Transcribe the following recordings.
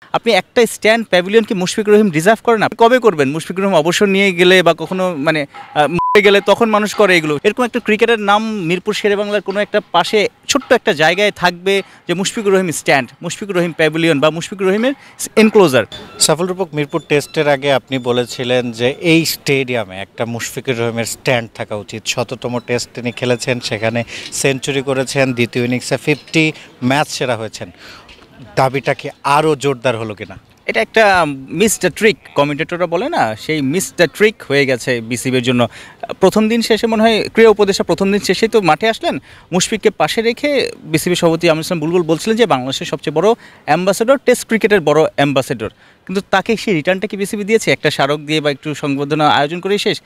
আপনি একটা stand pavilion কি মুশফিকুর রহিম ডিজার্ভ করেন? আপনি কবে করবেন? মুশফিকুর রহিম অবসর নিয়ে গেলে বা কখনো মরে গেলে তখন মানুষ করে এগুলো। এরকম একটা ক্রিকেটের নাম মিরপুর শেরেবাংলার কোনো একটা পাশে ছোট্ট একটা জায়গায় থাকবে যে মুশফিকুর রহিম স্ট্যান্ড, মুশফিকুর রহিম প্যাভিলিয়ন বা মুশফিকুর রহিমের এনক্লোজার। সাফল রূপক, মিরপুর টেস্টের আগে আপনি বলেছিলেন যে এই স্টেডিয়ামে একটা মুশফিকুর রহিমের স্ট্যান্ড থাকা উচিত। ১৭তম টেস্ট তিনি খেলেছেন, সেখানে সেঞ্চুরি করেছেন, দ্বিতীয় ইনিংসে 50, ম্যাচ সেরা হয়েছেন। দাবিটা কি আরও জোরদার হলো কিনা? এটা একটা মিসড ট্রিক, কমেন্টেটররা বলে না, সেই মিসড ট্রিক হয়ে গেছে বিসিবির জন্য। প্রথম দিন শেষে মনে হয় ক্রীড়া উপদেষ্টা প্রথম দিন শেষেই তো মাঠে আসলেন, মুশফিককে পাশে রেখে বিসিবি সভাপতি আমির ইসলাম বুলবুল বলছিলেন যে বাংলাদেশের সবচেয়ে বড় অ্যাম্বাসেডর, টেস্ট ক্রিকেটের বড় অ্যাম্বাসেডর। কিন্তু তাকে সেই রিটার্নটা কি বিসিবি দিয়েছে? একটা স্মারক দিয়ে বা একটু সংবর্ধনা আয়োজন করেই শেষ?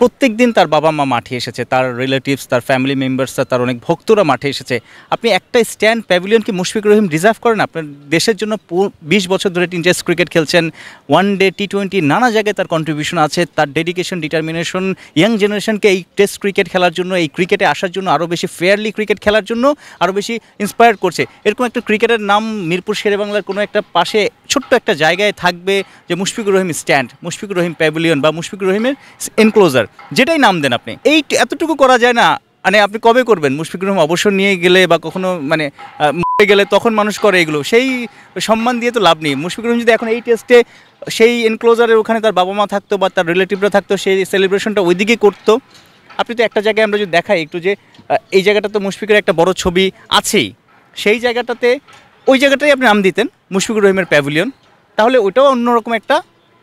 প্রত্যেক দিন তার বাবা মা মাঠে এসেছে, তার রিলেটিভস, তার ফ্যামিলি মেম্বার্সরা, তার অনেক ভক্তরা মাঠে এসেছে। আপনি একটা স্ট্যান্ড প্যাভিলিয়ন কি মুশফিকুর রহিম ডিজার্ভ করেন? আপনার দেশের জন্য 20 বছর ধরে টেস্ট ক্রিকেট খেলছেন, ওয়ান ডে, টি20, নানা জায়গায় তার কন্ট্রিবিউশন আছে। তার ডেডিকেশন, ডিটারমিনেশন ইয়াং জেনারেশনকে এই টেস্ট ক্রিকেট খেলার জন্য, এই ক্রিকেটে আসার জন্য, আরও বেশি ফেয়ারলি ক্রিকেট খেলার জন্য আরও বেশি ইন্সপায়ার করছে। এরকম একটা ক্রিকেটের নাম মিরপুর শেরেবাংলার কোনো একটা পাশে ছোট্ট একটা জায়গায় থাকবে যে মুশফিকুর রহিম স্ট্যান্ড, মুশফিকুর রহিম প্যাভিলিয়ন বা মুশফিকুর রহিমের এনক্লোজার, যেটাই নাম দেন আপনি। এই এতটুকু করা যায় না? আপনি কবে করবেন? মুশফিকুর রহিম অবসর নিয়ে গেলে বা কখনো মরে গেলে তখন মানুষ করে এগুলো। সেই সম্মান দিয়ে তো লাভ নেই। মুশফিকুর রহিম যদি এখন এই টেস্টে সেই এনক্লোজারের ওখানে তার বাবা মা থাকতো বা তার রিলেটিভরা থাকতো, সেই সেলিব্রেশনটা ওইদিকে করতো। আপনি তো একটা জায়গায় আমরা যদি দেখাই একটু, যে এই জায়গাটা তো মুশফিকের একটা বড় ছবি আছেই, সেই জায়গাটাতে ওই জায়গাটাই আপনি নাম দিতেন মুশফিকুর রহিমের প্যাভিলিয়ন, তাহলে ওইটাও অন্যরকম একটা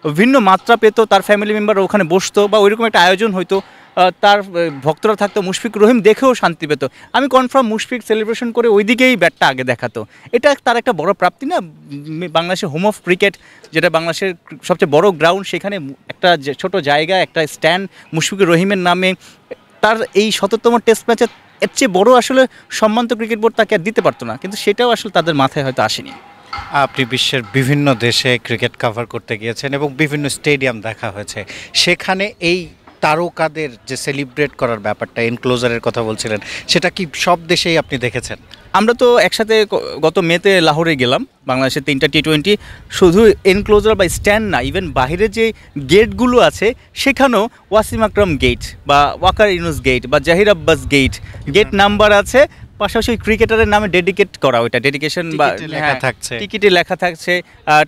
ভিন্ন মাত্রা পেত। তার ফ্যামিলি মেম্বার ওখানে বসতো বা ওইরকম একটা আয়োজন হইতো, তার ভক্তরা থাকতো, মুশফিকুর রহিম দেখেও শান্তি পেত। আমি কনফার্ম মুশফিক সেলিব্রেশন করে ওই দিকেই ব্যাটটা আগে দেখাতো। এটা তার একটা বড় প্রাপ্তি না? বাংলাদেশের হোম অফ ক্রিকেট, যেটা বাংলাদেশের সবচেয়ে বড় গ্রাউন্ড, সেখানে একটা ছোট জায়গা, একটা স্ট্যান্ড মুশফিকুর রহিমের নামে, তার এই ৭০তম টেস্ট ম্যাচে এর চেয়ে বড় আসলে সম্মান তো ক্রিকেট বোর্ড তাকে আর দিতে পারতো না, কিন্তু সেটাও আসলে তাদের মাথায় হয়তো আসেনি। আপনি বিশ্বের বিভিন্ন দেশে ক্রিকেট কভার করতে গিয়েছেন এবং বিভিন্ন স্টেডিয়াম দেখা হয়েছে, সেখানে এই তারকাদের যে সেলিব্রেট করার ব্যাপারটা, এনক্লোজারের কথা বলছিলেন, সেটা কি সব দেশেই আপনি দেখেছেন? আমরা তো একসাথে গত মেতে লাহোরে গেলাম, বাংলাদেশের 3টা টি20, শুধু এনক্লোজার বা স্ট্যান্ড না, ইভেন বাহিরে যে গেটগুলো আছে সেখানেও ওয়াসিম আকরাম গেট বা ওয়াকার ইউনুস গেট বা জাহির আব্বাস গেট নাম্বার আছে, পাশাপাশি ক্রিকেটারের নামে ডেডিকেট করা, ওইটা ডেডিকেশন বা টিকিটে লেখা থাকছে,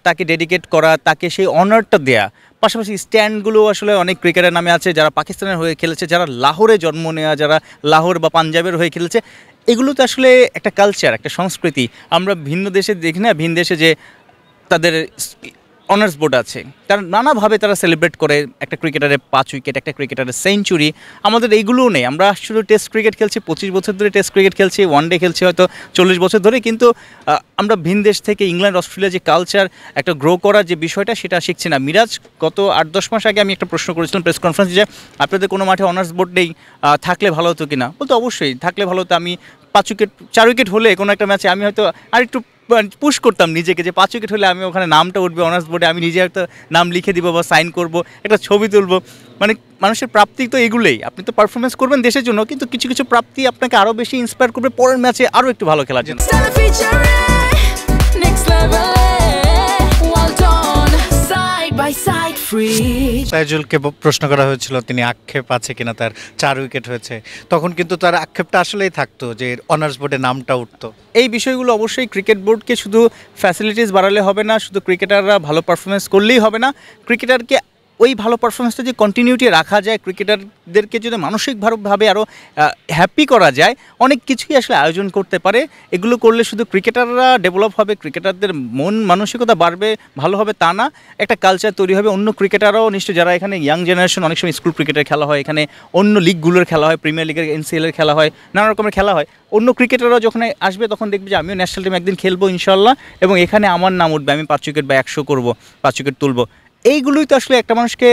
তাকে ডেডিকেট করা, তাকে সেই অনারটা দেয়া। পাশাপাশি স্ট্যান্ডগুলো আসলে অনেক ক্রিকেটারের নামে আছে, যারা পাকিস্তানের হয়ে খেলেছে, যারা লাহোরে জন্ম নেওয়া, যারা লাহোর বা পাঞ্জাবের হয়ে খেলেছে। এগুলো তো আসলে একটা কালচার, একটা সংস্কৃতি। আমরা ভিন্ন দেশে দেখি না, ভিন্ন দেশে যে তাদের অনার্স বোর্ড আছে, তারা নানাভাবে তারা সেলিব্রেট করে একটা ক্রিকেটারের 5 উইকেট, একটা ক্রিকেটারের সেঞ্চুরি। আমাদের এইগুলোও নেই। আমরা শুধু টেস্ট ক্রিকেট খেলছি, 25 বছর ধরে টেস্ট ক্রিকেট খেলছি, ওয়ান ডে খেলছি হয়তো 40 বছর ধরে, কিন্তু আমরা ভিন দেশ থেকে ইংল্যান্ড, অস্ট্রেলিয়া যে কালচার একটা গ্রো করার যে বিষয়টা, সেটা শিখছি না। মিরাজ, গত 8-10 মাস আগে আমি একটা প্রশ্ন করেছিলাম প্রেস কনফারেন্সে যে আপনাদের কোনো মাঠে অনার্স বোর্ড নেই, থাকলে ভালো হতো কিনা? বলতো অবশ্যই থাকলে ভালো হতো। আমি 5 উইকেট 4 উইকেট হলে কোনো একটা ম্যাচে আমি হয়তো আরেকটু পুশ করতাম নিজেকে, যে 5 উইকেট হলে আমি ওখানে নামটা উঠবে অনার্স বোর্ডে, আমি নিজে একটা নাম লিখে দিব বা সাইন করব, একটা ছবি তুলবো। মানুষের প্রাপ্তি তো এগুলোই। আপনি তো পারফরমেন্স করবেন দেশের জন্য, কিন্তু কিছু কিছু প্রাপ্তি আপনাকে আরও বেশি ইন্সপায়ার করবে পরের ম্যাচে আরও একটু ভালো খেলার জন্য। তাইজুলকে প্রশ্ন করা হয়েছিল তিনি আক্ষেপ আছে কিনা তার 4 উইকেট হয়েছে, তখন কিন্তু তার আক্ষেপটা আসলেই থাকতো যে অনার্স বোর্ডে নামটা উঠতো। এই বিষয়গুলো অবশ্যই ক্রিকেট বোর্ডকে শুধু ফ্যাসিলিটিস বাড়ালে হবে না, শুধু ক্রিকেটাররা ভালো পারফরমেন্স করলেই হবে না, ক্রিকেটারকে ওই ভালো পারফরমেন্সটা যে কন্টিনিউটি রাখা যায়, ক্রিকেটারদেরকে যদি মানসিকভাবে আরও হ্যাপি করা যায়, অনেক কিছুই আসলে আয়োজন করতে পারে। এগুলো করলে শুধু ক্রিকেটাররা ডেভেলপ হবে, ক্রিকেটারদের মন মানসিকতা বাড়বে, ভালো হবে তা না, একটা কালচার তৈরি হবে। অন্য ক্রিকেটাররাও নিশ্চয়ই, যারা এখানে ইয়াং জেনারেশন, অনেক সময় স্কুল ক্রিকেটের খেলা হয়, এখানে অন্য লিগগুলোর খেলা হয়, প্রিমিয়ার লিগের, এনসিএলের খেলা হয়, নানা রকমের খেলা হয়। অন্য ক্রিকেটাররাও যখন আসবে তখন দেখবে যে আমিও ন্যাশনাল টিমে একদিন খেলবো ইনশাল্লাহ, এবং এখানে আমার নাম উঠবে, আমি 5 উইকেট বা 100 করবো, 5 উইকেট তুলবো। এইগুলোই তো আসলে একটা মানুষকে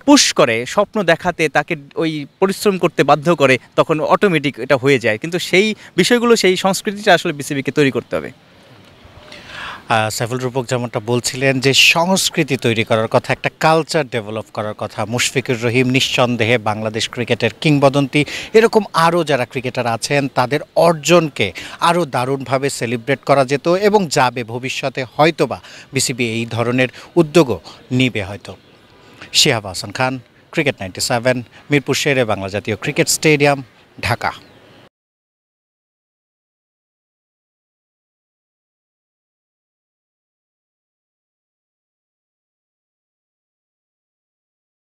পুশ করে, স্বপ্ন দেখাতে, তাকে ওই পরিশ্রম করতে বাধ্য করে, তখন অটোমেটিক এটা হয়ে যায়। কিন্তু সেই বিষয়গুলো, সেই সংস্কৃতিটা আসলে বিসিবিকে তৈরি করতে হবে। সাইফুল রূপক যেমনটা বলছিলেন যে সংস্কৃতি তৈরি করার কথা, একটা কালচার ডেভেলপ করার কথা। মুশফিকুর রহিম নিঃসন্দেহে বাংলাদেশ ক্রিকেটের কিংবদন্তি। এরকম আরও যারা ক্রিকেটার আছেন তাদের অর্জনকে আরও দারুণভাবে সেলিব্রেট করা যেত এবং যাবে ভবিষ্যতে, হয়তোবা বিসিবি এই ধরনের উদ্যোগও নিবে হয়তো। শিহাব হাসান খান, ক্রিকেট 97, মিরপুর শেরে বাংলা জাতীয় ক্রিকেট স্টেডিয়াম, ঢাকা।